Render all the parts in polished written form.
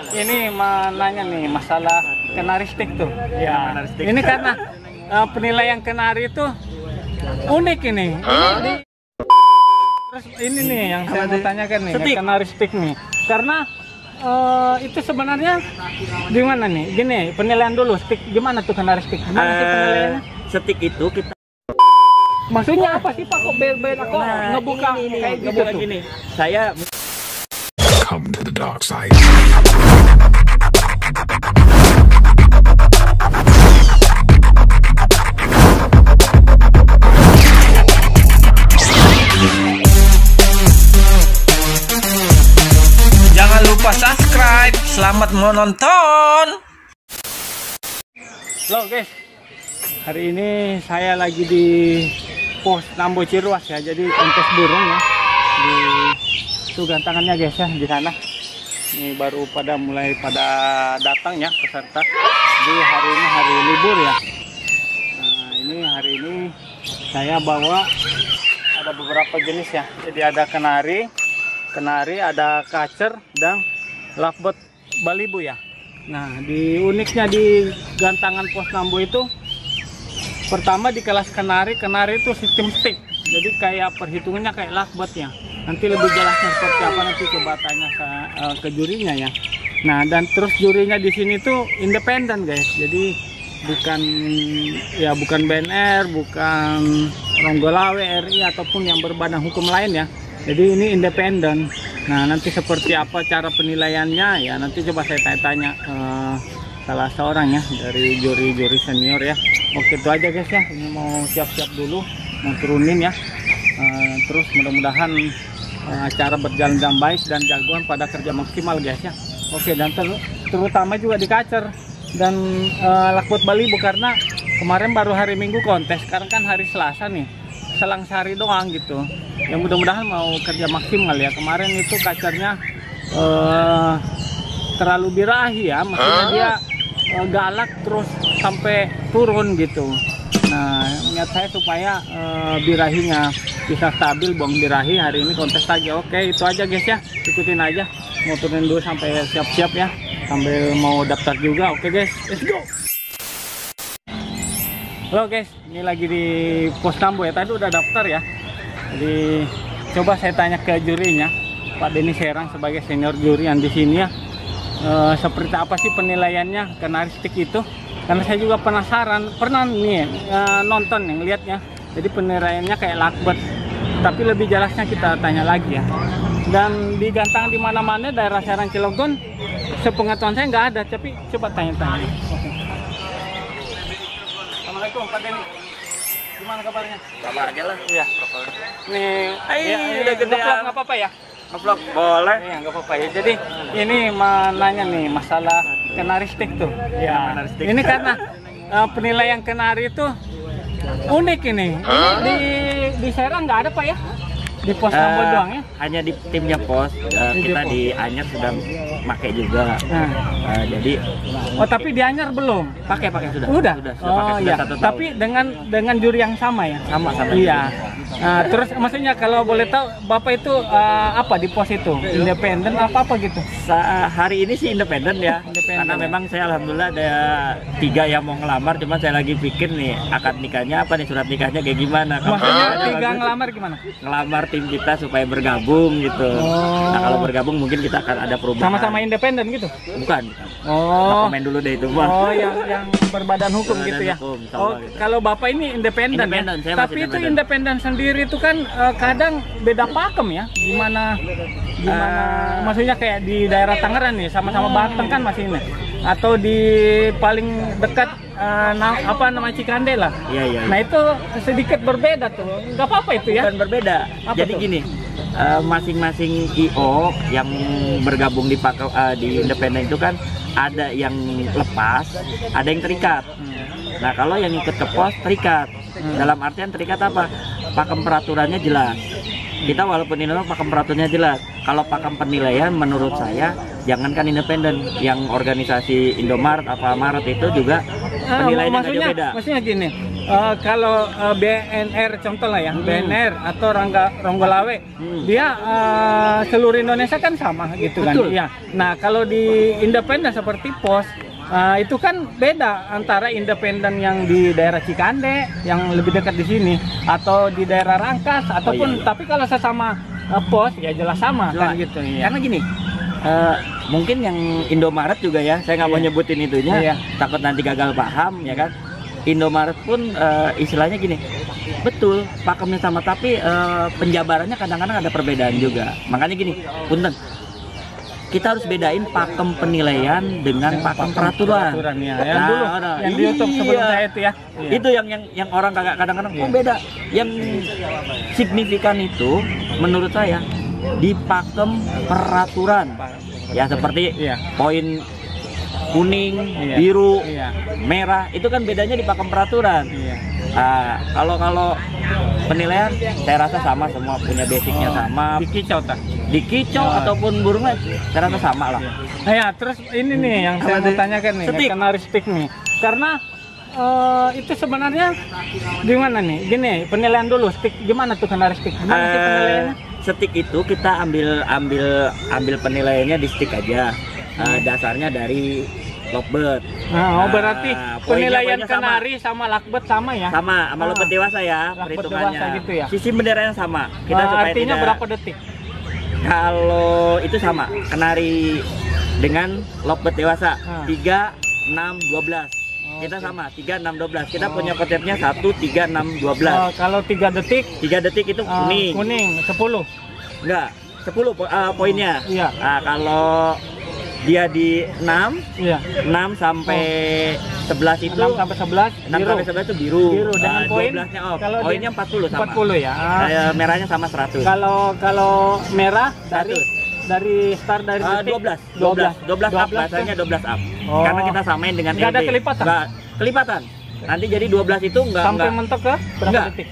Ini nanya nih masalah kenari stick tuh. Ya, kenari stick. Ini karena penilaian kenari itu unik ini. Terus ini nih yang saya mau tanyakan nih, kenari stick nih. Karena itu sebenarnya gimana nih? Gini, penilaian dulu stick gimana tuh kenari stick? Gimana sih penilaiannya? Stick itu kita maksudnya apa sih Pak? Kok beda kok ngebuka ini, kayak gitu ngebuka tuh? gini. Saya Come to the dark side. jangan lupa subscribe. Selamat menonton. Halo guys, hari ini saya lagi di pos Nambo Ciruas ya, jadi kontes burung ya. Di tuh gantangannya guys ya di sana. Ini baru mulai pada datang ya peserta. Jadi hari ini hari libur ya. Nah ini hari ini saya bawa ada beberapa jenis ya. Jadi ada kenari, ada kacer dan lovebird balibu ya. Nah di uniknya di gantangan pos Nambo itu, pertama di kelas kenari itu sistem stick. Jadi kayak perhitungannya kayak lovebird ya. Nanti lebih jelasnya seperti apa nanti coba tanya ke jurinya ya. Nah dan terus jurinya di sini tuh independen guys. Jadi bukan BNR, bukan Ronggolawe RI ataupun yang berbadan hukum lain ya. Jadi ini independen. Nah nanti seperti apa cara penilaiannya ya nanti coba saya tanya salah seorang ya dari juri senior ya. Oke itu aja guys ya. Ini mau siap-siap dulu mau turunin ya. Terus mudah-mudahan acara berjalan dengan baik dan jagoan pada kerja maksimal guys ya. Oke dan terutama juga di kacer dan lovebird balibu karena kemarin baru hari Minggu kontes, sekarang kan hari Selasa nih, selang sehari doang gitu. Yang mudah-mudahan mau kerja maksimal ya. Kemarin itu kacernya terlalu birahi ya, maksudnya dia galak terus sampai turun gitu. Nah niat saya supaya birahinya bisa stabil, buang birahi. Hari ini kontes lagi. Oke itu aja guys ya, ikutin aja. Mau turunin dulu sampai siap-siap ya, sambil mau daftar juga. Oke guys, let's go. Halo guys, ini lagi di pos Nambo ya. Tadi udah daftar ya. Jadi coba saya tanya ke jurinya, Pak Denny Serang sebagai senior juri yang di sini ya. Seperti apa sih penilaiannya kenari stick itu? Karena saya juga penasaran, pernah nih nonton yang lihatnya. Jadi penilaiannya kayak lovebird, tapi lebih jelasnya kita tanya lagi ya. Dan di gantangan di mana-mana daerah Serang Cilegon, sepengetahuan saya nggak ada, tapi coba tanya-tanya. Oke. Assalamualaikum Pak Denny. Gimana kabarnya? sama aja lah. Iya. Nih, udah gede nggak apa-apa ya? Ngevlog boleh. Iya nggak apa-apa ya. Jadi ini nanya nih masalah kenari stick tuh. Ya. Kenari stick. Ini karena penilaian kenari itu unik ini. Ini di Serang nggak ada Pak ya? Di pos Nambo doang ya? Hanya di timnya pos. Kita di Anyar sudah pakai juga. Jadi tapi di Anyar belum pakai sudah. Udah pakai, iya. sudah 1 tahun. Tapi dengan juri yang sama ya? sama Iya. Terus maksudnya kalau boleh tahu Bapak itu apa di pos itu? Independen apa gitu? Hari ini sih independen ya. Independen. Karena memang saya alhamdulillah ada 3 yang mau ngelamar, cuma saya lagi pikir nih akad nikahnya apa nih, surat nikahnya kayak gimana. Maksudnya 3 ngelamar gimana? Ngelamar tim kita supaya bergabung gitu. Nah kalau bergabung mungkin kita akan ada perubahan. Sama-sama independen gitu? Bukan. Komen dulu deh itu Pak. yang berbadan hukum gitu ya. Hukum, gitu. Kalau Bapak ini independen ya. Saya Tapi itu independen sendiri itu kan kadang beda pakem ya. Gimana maksudnya kayak di daerah Tangerang nih sama-sama Batang kan masih ini. Atau di paling dekat nama Cikande lah. Iya. Nah itu sedikit berbeda tuh. Nggak apa-apa itu ya. Bukan berbeda. Jadi tuh? gini, masing-masing IO yang bergabung di independen itu kan ada yang lepas, ada yang terikat. Nah kalau yang ikut ke pos terikat, dalam artian terikat apa? Pakem peraturannya jelas. Kita walaupun ini pakem peraturannya jelas. Kalau pakem penilaian menurut saya jangankan independen, yang organisasi Indomaret apa Maret itu juga penilaiannya nggak beda. Maksudnya gini, Kalau BNR contoh lah ya, BNR atau Ronggolawe, dia seluruh Indonesia kan sama gitu kan. Betul. Iya. Nah kalau di independen seperti pos, itu kan beda antara independen yang di daerah Cikande yang lebih dekat di sini atau di daerah Rangkas ataupun iya. tapi kalau sesama pos ya jelas sama Jelas. kan gitu. Iya. Karena gini, mungkin yang Indomaret juga ya, saya nggak mau Iya. nyebutin itunya, Iya. takut nanti gagal paham ya kan. Indomaret pun istilahnya gini, betul pakemnya sama, tapi penjabarannya kadang-kadang ada perbedaan juga. Makanya gini, punten, kita harus bedain pakem penilaian dengan pakem peraturan. Ya. Yang dulu, yang di YouTube sebelum saya itu ya. Iya. Itu yang orang kagak kadang-kadang Iya. beda. Yang signifikan itu menurut saya di pakem peraturan. Ya seperti Iya. poin kuning, Iya. biru, Iya. merah, itu kan bedanya di pakem peraturan. Iya. Kalau penilaian saya rasa sama, semua punya basicnya sama. Di kicau tak? Di kicau ataupun burung lain, saya rasa sama lah. Nah, ya, terus ini nih yang saya Apa mau tuh? tanyakan nih, Stik. kenari stick nih. Karena itu sebenarnya gimana nih? Gini, penilaian dulu stick gimana tuh kenari stick? Gimana sih penilaiannya? Stick itu kita ambil penilaiannya di stick aja. Dasarnya dari lovebird. Nah, berarti penilaian poinnya sama. kenari sama lakbet sama ya? Sama lovebird dewasa ya, Lovebird perhitungannya. dewasa gitu ya? Sistem benderanya sama. Kita supaya Artinya tidak, berapa detik? kalau itu sama, kenari dengan lovebird dewasa 3, 6, 12. Kita sama 3, 6, 12. Kita punya konsepnya 1, 3, 6, 12. Kalau 3 detik 3 detik itu kuning. kuning 10. Enggak, 10 poinnya. Iya. Nah, kalau dia di 6, Iya. 6 sampai 11 itu 6 sampai 11 6 biru. sampai 11 itu biru. Biru dengan poin 12-nya off. kalau Poinnya 40 sama. 40 ya. Merahnya sama 100. Kalau merah dari 100. start dari detik 12 up, tuh. bahasanya 12 up. Oh. Karena kita samain dengan Nggak ada LD. kelipatan? Nggak, kelipatan. Nanti jadi 12 itu sampai enggak mentok ke berapa Nggak. detik?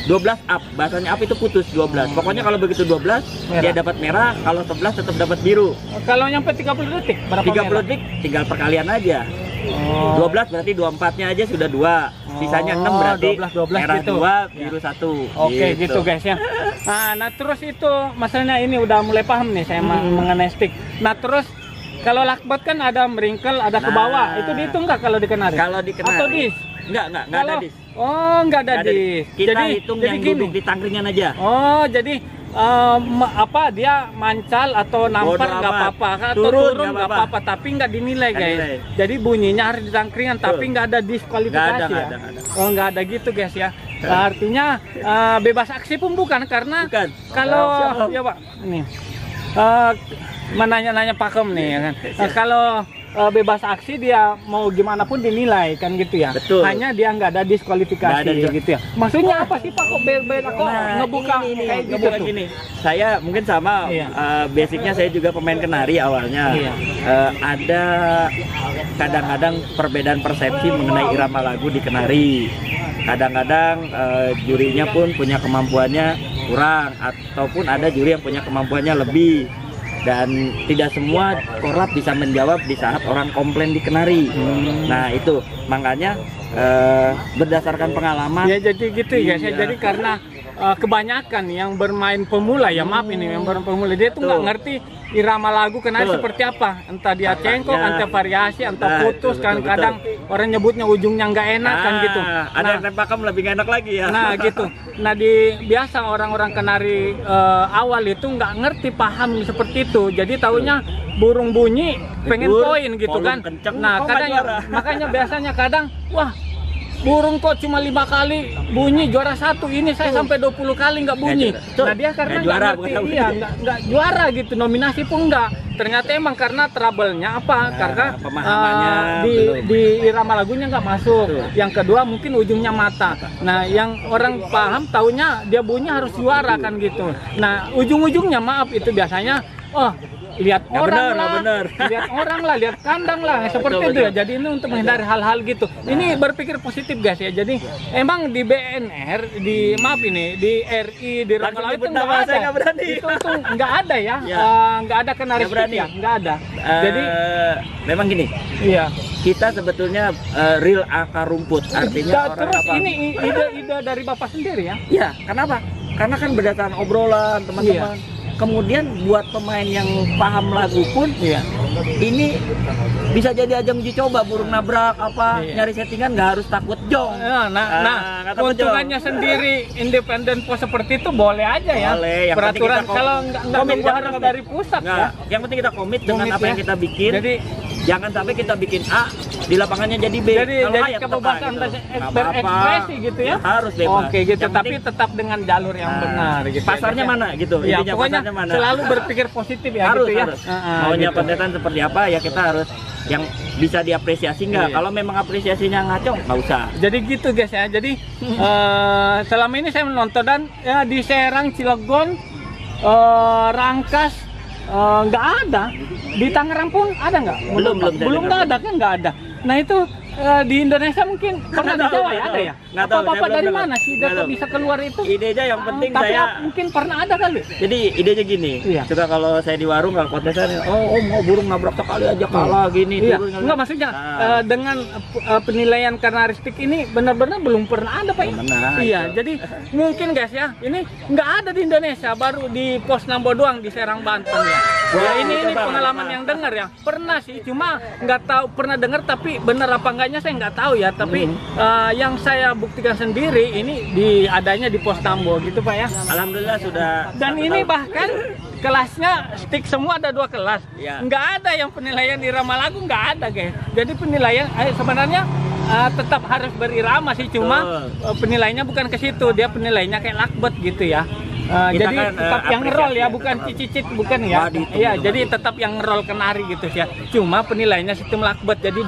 12 up, bahasanya up itu putus 12. Pokoknya kalau begitu 12 Merah. dia dapat merah, kalau 11 tetap dapat biru. Kalau nyampe 30 detik berapa 30 merah? detik tinggal perkalian aja. Oh. 12 berarti 24-nya aja sudah 2. Sisanya 6 berarti 12 merah gitu. 2, Ya. biru 1. Oke gitu guys ya. Nah terus itu masalahnya ini udah mulai paham nih saya mengenai stick. Nah terus kalau lakbet kan ada meringkel, ada ke bawah. Itu dihitung nggak kalau dikenari? Kalau dikenari. Atau dis? Enggak ada Kalau dis. oh nggak ada Nggak ada dis. Kita hitung yang gini. duduk di tangkringan aja. Oh jadi dia mancal atau nampar Bodo nggak amat. apa-apa, atau Turun turun nggak apa-apa, tapi nggak dinilai Nggak guys. dinilai. Jadi bunyinya harus di tangkringan, tapi nggak ada diskualifikasi Nggak ada, ya. nggak ada. Oh nggak ada gitu guys ya. Artinya bebas aksi pun bukan karena Bukan. kalau Siap. ya Pak nih menanya-nanya pakem nih ya kan. Kalau bebas aksi dia mau gimana pun dinilai kan gitu ya. Betul. Hanya dia nggak ada diskualifikasi Nggak ada gitu ya. Maksudnya apa sih Pak kok beda kok ngebuka ini, kayak gitu ngebuka tuh? gini. Saya mungkin sama Iya. basicnya saya juga pemain kenari awalnya. Iya. Ada kadang-kadang perbedaan persepsi mengenai irama lagu di kenari. Kadang-kadang jurinya pun punya kemampuannya kurang, ataupun ada juri yang punya kemampuannya lebih. Dan tidak semua korlap bisa menjawab di saat orang komplain di kenari. Nah itu makanya berdasarkan pengalaman. Ya jadi gitu ya, Iya. jadi karena kebanyakan yang bermain pemula ya maaf ini yang bermain pemula dia tuh nggak Betul. ngerti irama lagu kenari Betul. seperti apa, entah dia Makanya. cengkok, entah variasi, entah Nah, putus itu, kan betul, kadang orang nyebutnya ujungnya nggak enak kan gitu. Ada yang tembakan lebih nggak enak lagi ya. Nah gitu. Nah biasa orang-orang kenari awal itu nggak ngerti paham seperti itu. Jadi taunya burung bunyi pengen Tidur, poin gitu volume kan. kenceng, Nah kok nggak kadang juara? makanya biasanya kadang wah burung kok cuma 5 kali bunyi juara 1, ini saya sampai 20 kali nggak bunyi. Nggak juara. Nah dia karena Nggak nggak juara, ngerti, bukan iya nggak juara gitu, nominasi pun nggak. Ternyata emang karena trouble-nya apa? Nah, Karena pemahamannya belum. di irama lagunya nggak masuk. Betul. Yang kedua mungkin ujungnya mata. Nah yang orang paham taunya dia bunyi harus juara kan gitu. Nah ujung-ujungnya maaf itu biasanya lihat Nggak orang bener, lah, nggak bener. lihat orang lah, lihat kandang lah, seperti Betul, itu ya. betul. Jadi ini untuk menghindari hal-hal gitu. Ini berpikir positif guys ya. Jadi emang di BNR, di maaf ini, di RI, di Langsung Ramalan itu nyebut nggak nama, ada. saya nggak berani. Itu nggak ada ya. Ya. Nggak ada kenaristik Nggak berani. ya, nggak ada. Jadi memang gini, iya. kita sebetulnya real akar rumput, artinya orang Terus apa? ini ide dari Bapak sendiri ya? Ya, kenapa? Karena kan berdasarkan obrolan teman-teman. Kemudian buat pemain yang paham lagu pun, Iya. ini bisa jadi ajang uji coba burung nabrak apa Iya. nyari settingan, nggak harus takut jong. Nah, nggak takut keuntungannya jong. sendiri independen pos seperti itu boleh aja ya. Boleh, yang penting Peraturan kita kalau nggak komit, nunggu jangan harus komit. dari pusat Nggak, ya. yang penting kita komit dengan Komit apa yang ya. kita bikin. Jadi Jangan sampai kita bikin A di lapangannya jadi B. jadi Kalau A ya tetap A kebebasan gitu. Nggak berekspresi gitu ya. Harus bebas. Oke gitu, Yang tapi penting- tetap dengan jalur yang Nah, benar gitu. pasarnya ya. mana gitu, Ya, intinya pokoknya pasarnya mana. selalu berpikir positif ya Harus, gitu ya. harus. Heeh, Maunya gitu. konten seperti apa ya kita harus yang bisa diapresiasi nggak. Iya. Kalau memang apresiasinya ngaco nggak usah. Jadi gitu guys ya. Jadi selama ini saya menonton dan ya di Serang, Cilegon, Rangkas nggak ada. Di Tangerang pun ada nggak? Belum nggak ada kan nggak ada. Nah itu di Indonesia mungkin pernah di tahu, Jawa ya nggak ada tahu. ya? Nggak Apa tahu, saya bapak belum dari dengar. mana sih Nggak dapat tahu. bisa keluar itu? Idenya yang penting Tapi saya. mungkin pernah ada kali. Jadi idenya gini, Iya. suka kalau saya di warung kalau kontesan, oh mau burung nabrak sekali aja kalah gini. Iya, turun, enggak maksudnya Nah. dengan penilaian karakteristik ini benar-benar belum pernah ada Pak ya? Belum pernah, Iya, itu. jadi mungkin guys ya, ini nggak ada di Indonesia, baru di Pos Nambo doang di Serang Banten ya. Ya ini coba, pengalaman coba. yang dengar ya, pernah sih, cuma nggak tahu pernah dengar tapi benar apa enggaknya saya nggak tahu ya. Tapi yang saya buktikan sendiri ini adanya di Pos Nambo gitu Pak ya. Alhamdulillah sudah. Dan 1 ini tahun. bahkan kelasnya stick semua ada 2 kelas. Iya. Nggak ada yang penilaian irama lagu, nggak ada guys. Jadi penilaian sebenarnya tetap harus berirama sih, cuma penilaiannya bukan ke situ, dia penilaiannya kayak lakbet gitu ya. Kita Jadi kan, tetap yang ngerol ya, apresiasi, bukan ngerol. cicit bukan ya. Nggak dihitung, Iya, nggak jadi dihitung. tetap yang ngerol kenari gitu ya. Cuma penilaiannya sistem lakbet, jadi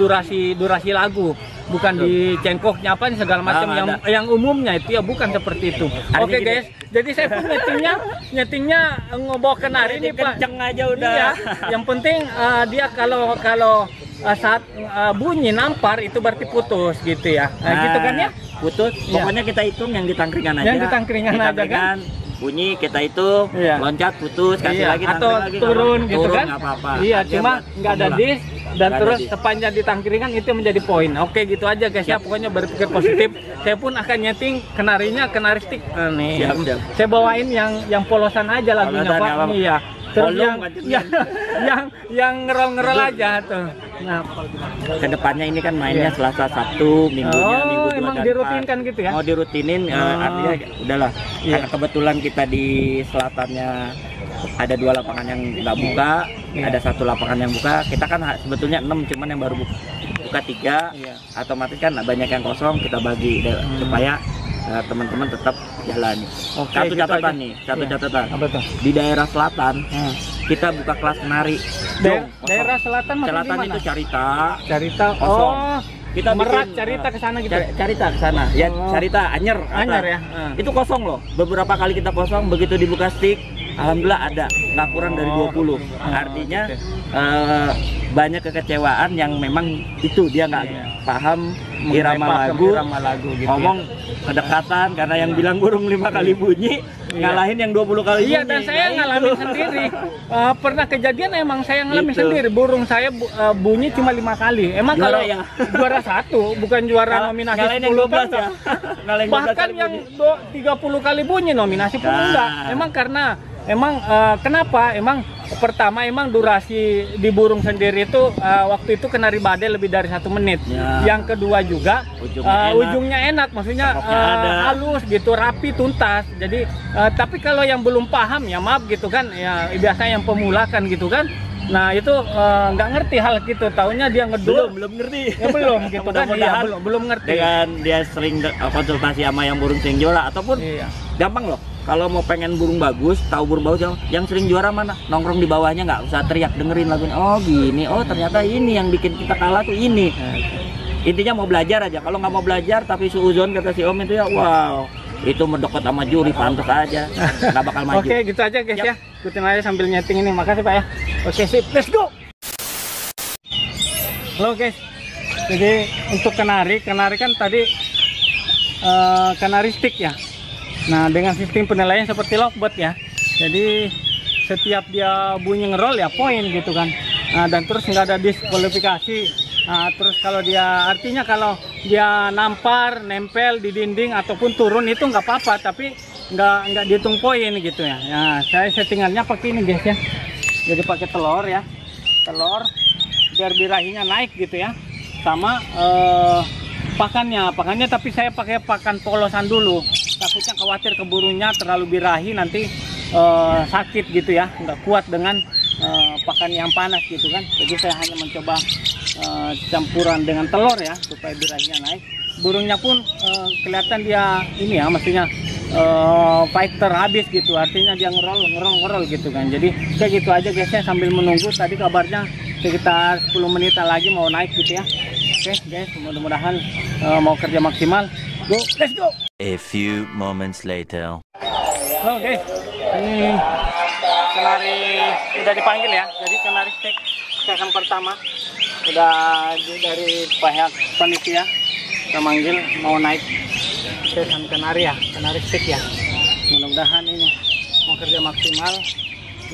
durasi lagu. Bukan di cengkoknya apa segala macam nggak ada. yang umumnya itu ya, bukan seperti itu. Artinya Oke gini. guys, jadi saya pun nyetingnya ngobawa kenari ini Pak. Kenceng aja udah. Iya, yang penting dia kalau saat bunyi nampar itu berarti putus gitu ya. Gitu kan ya? Putus. Iya. Pokoknya kita hitung yang di tangkringan aja. Yang di tangkringan aja, kan? Tangkringan, bunyi kita hitung, Iya. loncat putus, kasih Iya, lagi atau tangkring lagi, turun gitu kan? nggak apa-apa. Iya, Dia cuma buat nggak ada pemula. disk dan Nggak ada terus disk. sepanjang di tangkringan itu menjadi poin. Oke, gitu aja guys ya. Pokoknya berpikir positif. Saya pun akan nyeting kenarinya kenaristik. Nih. Siap, siap. Saya bawain yang polosan aja lagunya Polosan, Pak. nggak apa-apa. Iya. Terus Volume yang aja. yang ngerol-ngerol aja tuh. Nah, Kedepannya ini kan mainnya Iya. Selasa, Sabtu, Minggunya, Oh, Minggu 2 emang dan dirutinkan 4. gitu ya? Mau dirutinin, Oh. artinya udahlah. Iya. Karena kebetulan kita di selatannya ada 2 lapangan yang nggak buka, Iya. ada 1 lapangan yang buka. Kita kan sebetulnya 6, cuman yang baru buka 3. Iya. Otomatis kan banyak yang kosong, kita bagi supaya teman-teman tetap jalan. Oke, Satu gitu catatan aja. nih, satu Iya. catatan. Apa tuh? Di daerah selatan kita buka kelas menari. Jong, kosong. Daerah selatan maksudnya Selatan di mana? itu Carita. Carita. Kosong. Oh, Kita Merak bikin, Carita ke sana gitu. Carita ke sana. Ya, Oh. Carita Anyer. Anyer atas. ya. Itu kosong loh. Beberapa kali kita kosong, begitu dibuka stick, alhamdulillah ada. Nggak kurang dari 20. Artinya banyak kekecewaan yang memang itu dia nggak paham irama lagu, gitu. ngomong kedekatan karena yang bilang burung 5 kali bunyi, ngalahin yang 20 kali bunyi. Iya, dan saya Nah, ngalamin itu. sendiri. Pernah kejadian emang saya ngalamin Gitu. sendiri. Burung saya bunyi cuma 5 kali. Emang Juara kalau ya? juara 1, bukan juara nominasi ngalahin 10 yang 12 kan? ya. Ngalahin 12 Bahkan kali yang bunyi. 30 kali bunyi nominasi pun Nah. enggak. Emang karena kenapa? Emang pertama emang durasi di burung sendiri itu waktu itu kenari badai lebih dari 1 menit. Ya. Yang kedua juga ujungnya enak, maksudnya Cakoknya ada. halus gitu, rapi, tuntas. Jadi tapi kalau yang belum paham ya maaf gitu kan, ya biasanya yang pemula kan gitu kan. Nah itu nggak ngerti hal gitu, taunya dia ngedul. belum ngerti. Ya belum gitu kan, iya Mudah-mudahan belum ngerti. dengan dia sering konsultasi sama yang burung sering juara ataupun Iya. gampang loh. Kalau mau pengen burung bagus, tahu burung bagus yang sering juara mana, nongkrong di bawahnya, nggak usah teriak, dengerin lagunya. Oh gini, oh ternyata ini yang bikin kita kalah tuh ini. Intinya mau belajar aja. Kalau nggak mau belajar tapi suuzon kata si Om itu ya wow. itu mendekat sama juri pantas aja, nggak bakal maju. Oke, gitu aja guys ya. Ikutin aja sambil nyeting ini. Makasih Pak ya. Oke, sip. Let's go. Halo guys. Jadi untuk kenari kan tadi kenari stick ya. Nah, dengan sistem penilaian seperti lockbot ya. Jadi setiap dia bunyi ngerol ya poin gitu kan. Nah, dan terus nggak ada diskualifikasi. Nah, terus kalau dia artinya kalau dia nampar, nempel di dinding ataupun turun itu nggak apa-apa, tapi nggak dihitung poin gitu ya. Nah, saya settingannya pakai ini guys ya. Jadi pakai telur ya, telur biar birahinya naik gitu ya. Sama pakannya tapi saya pakai pakan polosan dulu. Takutnya khawatir keburunya terlalu birahi nanti sakit gitu ya, nggak kuat dengan pakan yang panas gitu kan. Jadi saya hanya mencoba campuran dengan telur ya supaya birahinya naik. Burungnya pun kelihatan dia ini ya, mestinya fighter habis gitu, artinya dia ngerol gitu kan. Jadi kayak gitu aja guys ya, sambil menunggu. Tadi kabarnya sekitar 10 menit lagi mau naik gitu ya. Oke guys, mudah-mudahan mau kerja maksimal. Go, let's go. A few moments later. Halo guys, ini kenari udah dipanggil ya. Jadi kenari stick season pertama udah dari pihak panitia kita manggil mau naik season kenari ya, kenari stick ya. Mudah-mudahan ini mau kerja maksimal.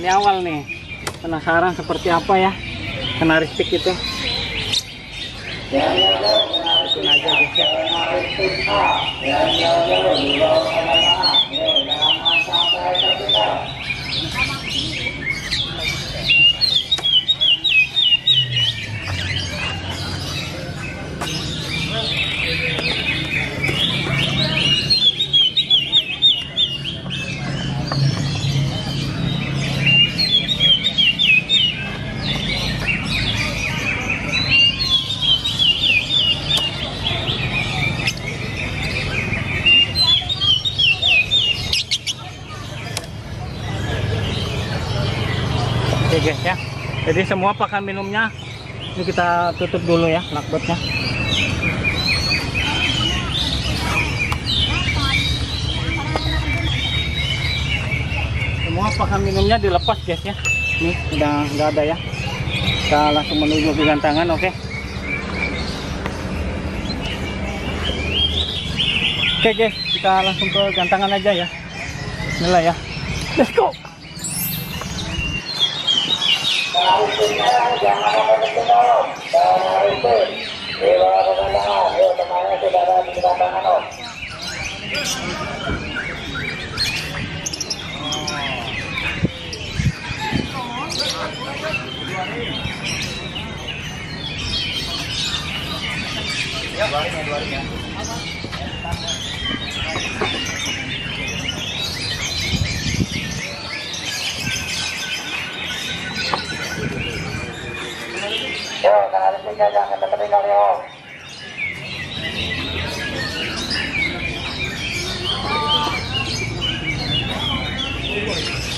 Ini awal nih, penasaran seperti apa ya kenari stick itu. Ikutin aja guys ya. Oke guys ya, jadi semua pakan minumnya ini kita tutup dulu ya lakbotnya. Semua pakan minumnya dilepas guys ya. Ini udah nggak ada ya. Kita langsung menuju ke gantangan. Oke. Oke guys, kita langsung ke gantangan aja ya. Bismillah ya. Let's go.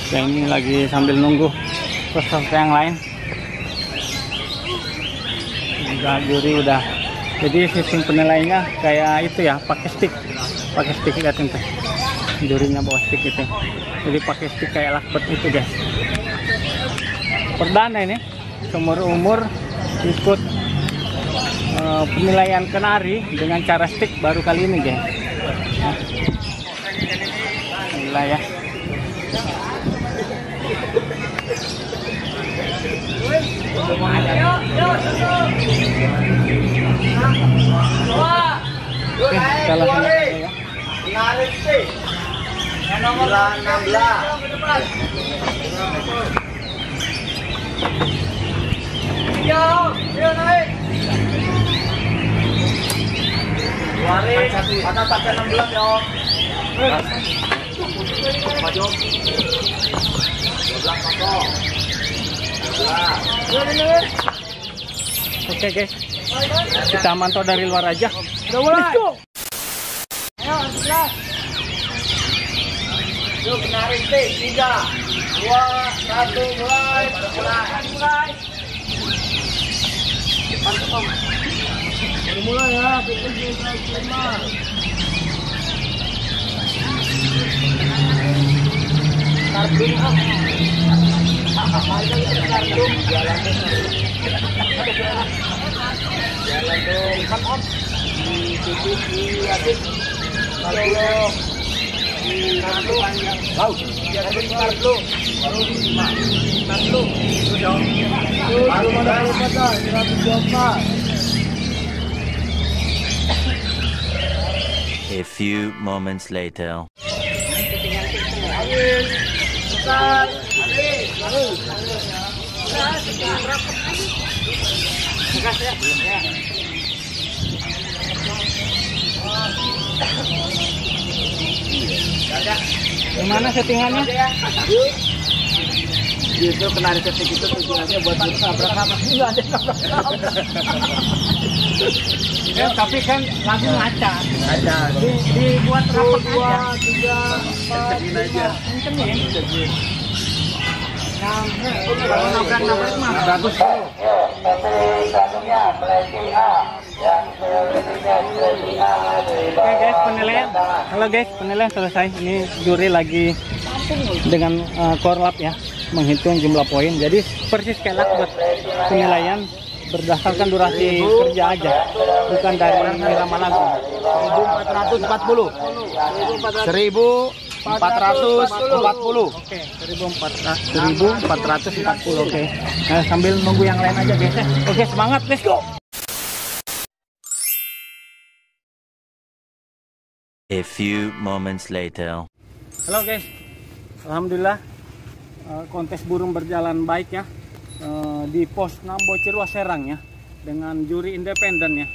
Ya, ini lagi sambil nunggu peserta yang lain. Juri udah. Jadi sistem penilaiannya kayak itu ya, pakai stick liatin tuh. Jurinya bawa stick itu. Jadi pakai stick kayak lakbot itu guys. Perdana ini seumur umur ikut penilaian kenari dengan cara stick baru kali ini guys. Gila ya. Oke, kita langsung ya. Menarik sih. Yang nomor 16. Yo, naik. Waris, mana pakai 16 yo. Maju. 12 kosong. Oke guys, kita mantau dari luar aja. Udah mulai. Ayo, 11. Yuk, menarik sih. 3, 2, 1, mulai. Mulai. Mulai ya, A few moments later. Gimana settingannya? Itu penari setting itu tujuannya buat nabrak-nabrak juga ada Ya, tapi kan langsung ngaca. ada Dibuat rapet aja. kencengin aja. Kencengin. Kalau nabrak-nabrak mah bagus. Oke guys, penilaian. Halo guys, penilaian selesai. Ini juri lagi dengan korlap ya, menghitung jumlah poin. Jadi persis kayak buat penilaian berdasarkan durasi kerja aja, bukan dari irama lagu. 1440. 1440. Oke, 1440. Oke. Nah, sambil nunggu yang lain aja guys ya. Oke, semangat, let's go. A few moments later. Halo guys, alhamdulillah kontes burung berjalan baik ya di pos Nambo Cirwas Serang ya, dengan juri independen ya.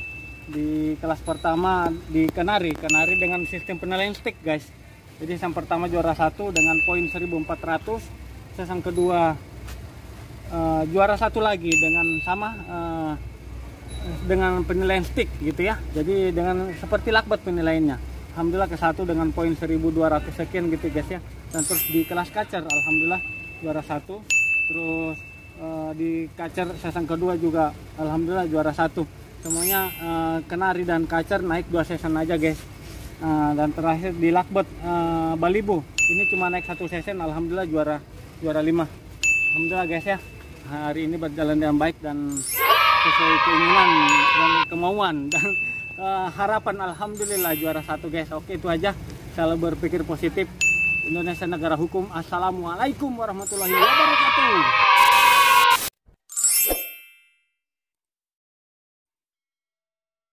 Di kelas pertama di Kenari dengan sistem penilaian stick guys. Jadi yang pertama juara 1 dengan poin 1400, yang kedua juara 1 lagi dengan sama dengan penilaian stick gitu ya. Jadi dengan seperti lakbat penilaiannya. Alhamdulillah ke 1 dengan poin 1200 sekian gitu guys ya. Dan terus di kelas kacer alhamdulillah juara 1. Terus di kacer season kedua juga alhamdulillah juara 1. Semuanya Kenari dan kacer naik 2 season aja guys. Dan terakhir di lakbat Balibu ini cuma naik 1 season, alhamdulillah juara 5. Alhamdulillah guys ya, hari ini berjalan dengan baik dan sesuai keinginan dan kemauan dan harapan, alhamdulillah juara 1 guys. Oke, itu aja, selalu berpikir positif. Indonesia negara hukum. Assalamualaikum warahmatullahi wabarakatuh.